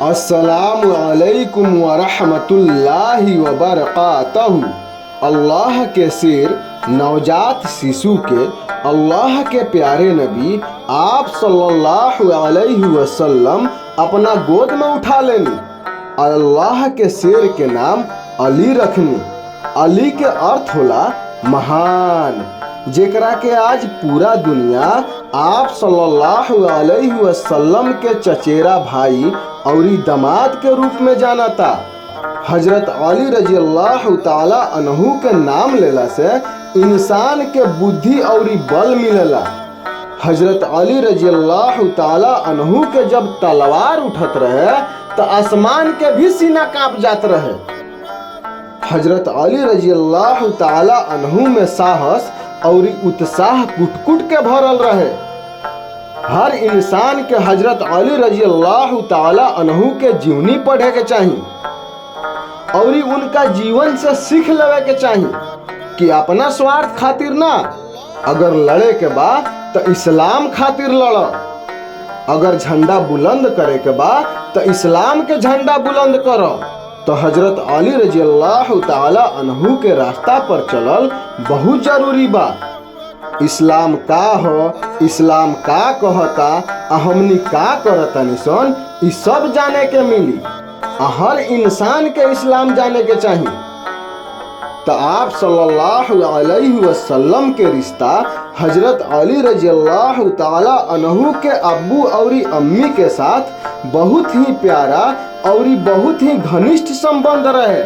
अस्सलामु अलैकुम वरहमतुल्लाहि वबरकातहू। अल्लाह के शेर नवजात शिशु के अल्लाह के प्यारे नबी आप सल्लल्लाहु अलैहि वसल्लम अपना गोद में उठा लेनी। अल्लाह के शेर के नाम अली रखनी। अली के अर्थ होला महान, जेकरा के आज पूरा दुनिया आप सल्लल्लाहु अलैहि वसल्लम के चचेरा भाई और दामाद के रूप में जानता। हजरत अली रजी अल्लाह ताला अन्हु के नाम लेला से इंसान के बुद्धि और बल मिलेला। हजरत अली रजी अल्लाह ताला अन्हु के जब तलवार उठत रहे तो आसमान के भी सीना कांप जात रहे। हजरत अली रजी अल्लाह ताला अन्हु में साहस और उत्साह कुट के भरल रहे। हर इंसान के हजरत अली रजी अल्लाह ताला अन्हु के जीवनी पढ़े के चाहिए और उनका जीवन से सीख लेवे के चाहिए कि अपना स्वार्थ खातिर ना, अगर लड़े के बा तो इस्लाम खातिर लड़। अगर झंडा बुलंद करे के बा तो इस्लाम के झंडा बुलंद करो। तो हजरत अली रजी अल्लाह ताला अन्हु के रास्ता पर चलल बहुत जरूरी बा। इस्लाम का हो, इस्लाम का कहता, हमनी का करतनी सन, ई सब जाने के मिली। हर इंसान के इस्लाम जाने के चाहिए। तो आप सल्लल्लाहु अलैहि वसल्लम के रिश्ता हजरत अली रजी अल्लाह ताला अन्हु के अब्बू और अम्मी के साथ बहुत ही प्यारा और बहुत ही घनिष्ठ संबंध रहे।